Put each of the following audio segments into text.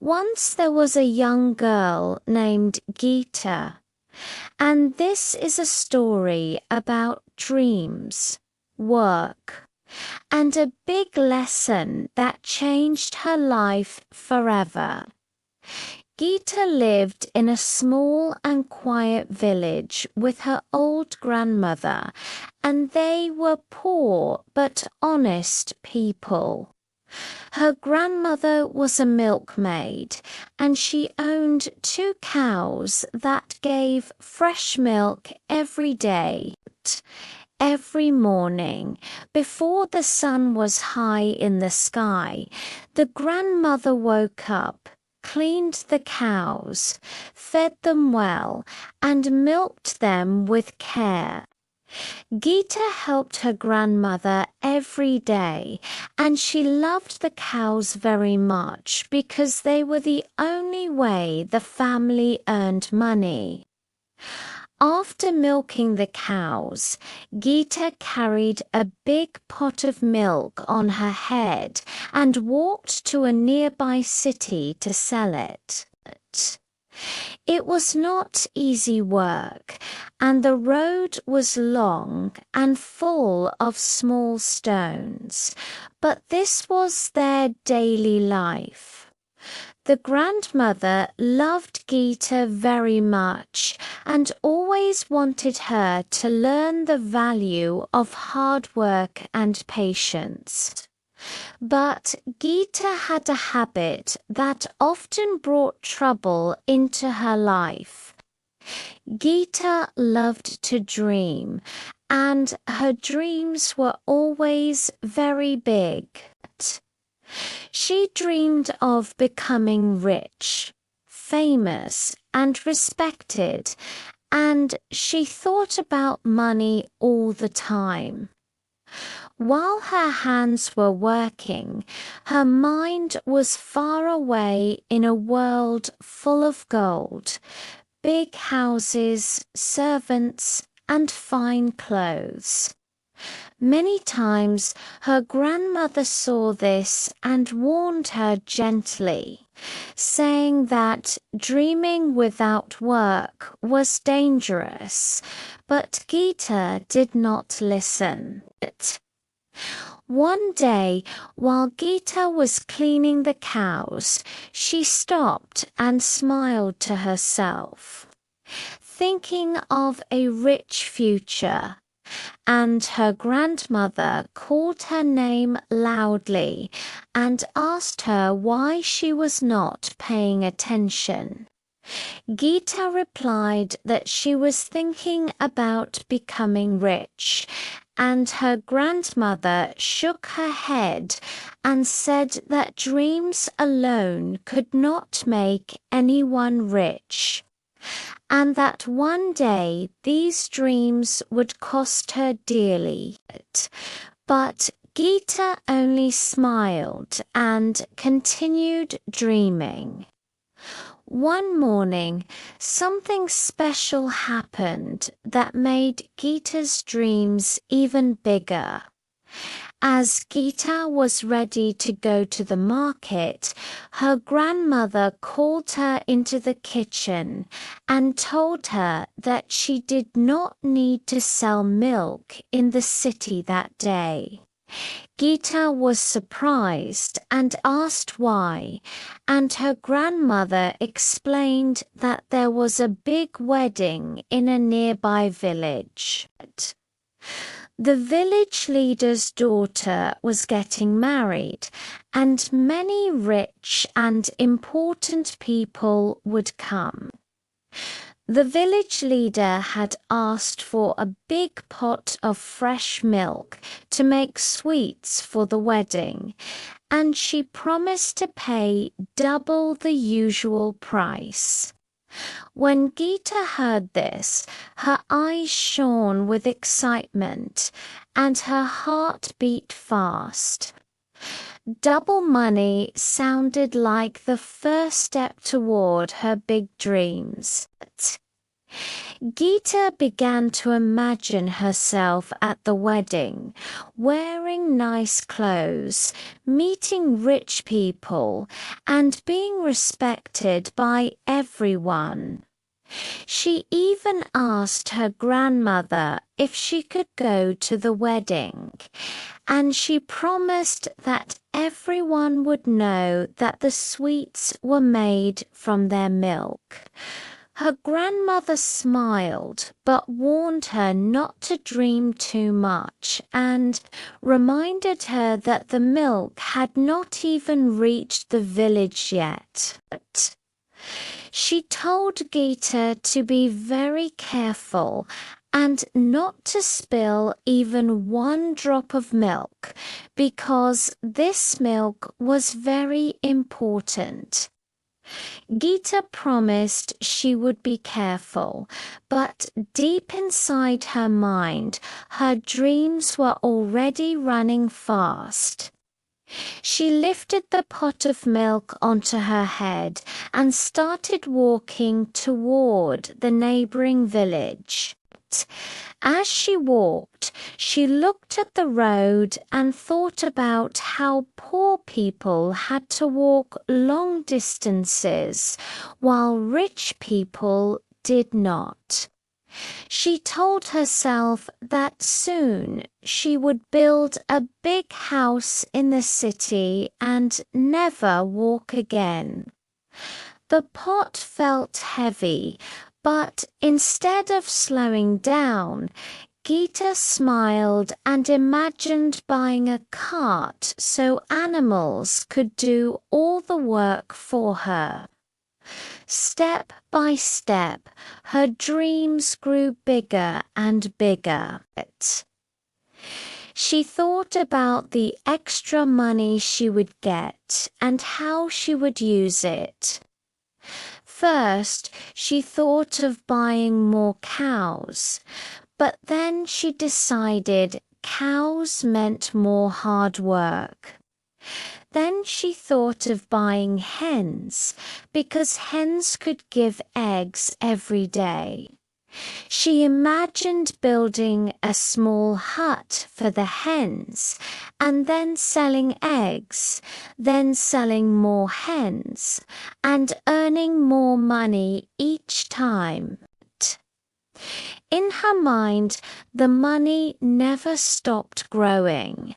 Once there was a young girl named Gita, and this is a story about dreams, work, and a big lesson that changed her life forever. Gita lived in a small and quiet village with her old grandmother, and they were poor but honest people. Her grandmother was a milkmaid, and she owned 2 cows that gave fresh milk every day. Every morning, before the sun was high in the sky, the grandmother woke up, cleaned the cows, fed them well, and milked them with care. Gita helped her grandmother every day, and she loved the cows very much because they were the only way the family earned money. After milking the cows, Gita carried a big pot of milk on her head and walked to a nearby city to sell it. It was not easy work, and the road was long and full of small stones, but this was their daily life. The grandmother loved Gita very much and always wanted her to learn the value of hard work and patience. But Gita had a habit that often brought trouble into her life. Gita loved to dream, and her dreams were always very big. She dreamed of becoming rich, famous, and respected, and she thought about money all the time. While her hands were working, her mind was far away in a world full of gold, big houses, servants, and fine clothes. Many times her grandmother saw this and warned her gently, saying that dreaming without work was dangerous, but Gita did not listen. One day, while Gita was cleaning the cows, she stopped and smiled to herself, thinking of a rich future. And her grandmother called her name loudly and asked her why she was not paying attention. Gita replied that she was thinking about becoming rich, and her grandmother shook her head and said that dreams alone could not make anyone rich, and that one day these dreams would cost her dearly. But Gita only smiled and continued dreaming. One morning, something special happened that made Gita's dreams even bigger. As Gita was ready to go to the market, her grandmother called her into the kitchen and told her that she did not need to sell milk in the city that day. Gita was surprised and asked why, and her grandmother explained that there was a big wedding in a nearby village. The village leader's daughter was getting married, and many rich and important people would come. The village leader had asked for a big pot of fresh milk to make sweets for the wedding, and she promised to pay double the usual price. When Gita heard this, her eyes shone with excitement, and her heart beat fast. Double money sounded like the first step toward her big dreams. Gita began to imagine herself at the wedding, wearing nice clothes, meeting rich people, and being respected by everyone. She even asked her grandmother if she could go to the wedding, and she promised that everyone would know that the sweets were made from their milk. Her grandmother smiled but warned her not to dream too much and reminded her that the milk had not even reached the village yet. She told Gita to be very careful and not to spill even one drop of milk because this milk was very important. Gita promised she would be careful, but deep inside her mind, her dreams were already running fast. She lifted the pot of milk onto her head and started walking toward the neighboring village. As she walked, she looked at the road and thought about how poor people had to walk long distances while rich people did not. She told herself that soon she would build a big house in the city and never walk again. The pot felt heavy, but instead of slowing down, Gita smiled and imagined buying a cart so animals could do all the work for her. Step by step, her dreams grew bigger and bigger. She thought about the extra money she would get and how she would use it. First, she thought of buying more cows, but then she decided cows meant more hard work. Then she thought of buying hens because hens could give eggs every day. She imagined building a small hut for the hens and then selling eggs, then selling more hens and earning more money each time. In her mind, the money never stopped growing.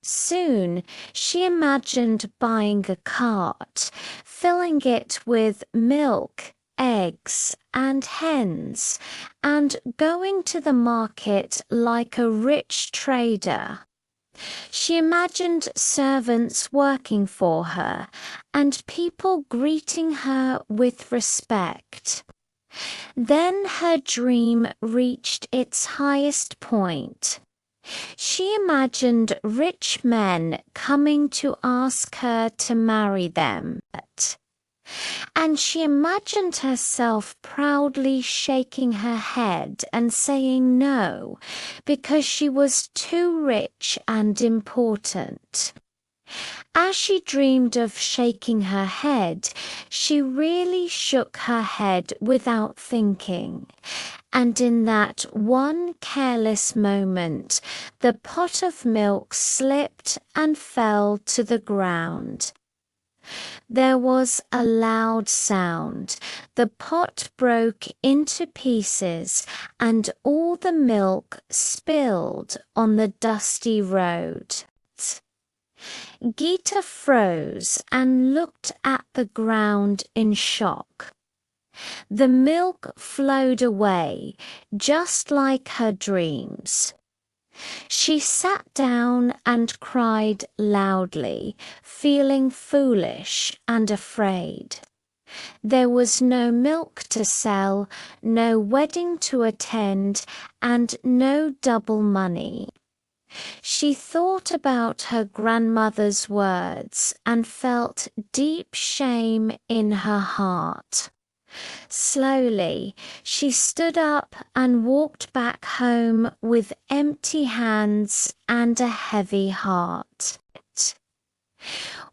Soon she imagined buying a cart, filling it with milk, eggs, and hens, and going to the market like a rich trader. She imagined servants working for her and people greeting her with respect. Then her dream reached its highest point. She imagined rich men coming to ask her to marry them, and she imagined herself proudly shaking her head and saying no because she was too rich and important. As she dreamed of shaking her head, she really shook her head without thinking. And in that one careless moment, the pot of milk slipped and fell to the ground. There was a loud sound. The pot broke into pieces and all the milk spilled on the dusty road. Gita froze and looked at the ground in shock. The milk flowed away, just like her dreams. She sat down and cried loudly, feeling foolish and afraid. There was no milk to sell, no wedding to attend, and no double money. She thought about her grandmother's words and felt deep shame in her heart. Slowly, she stood up and walked back home with empty hands and a heavy heart.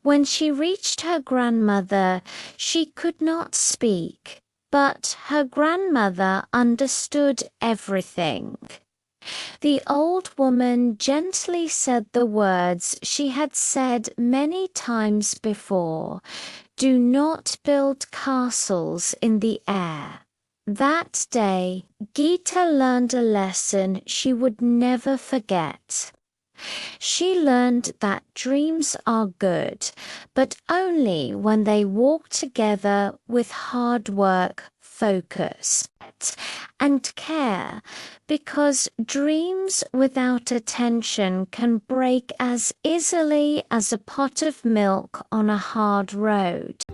When she reached her grandmother, she could not speak. but her grandmother understood everything. The old woman gently said the words she had said many times before: "Do not build castles in the air." That day, Gita learned a lesson she would never forget. She learned that dreams are good, but only when they walk together with hard work, focus, and care, because dreams without attention can break as easily as a pot of milk on a hard road.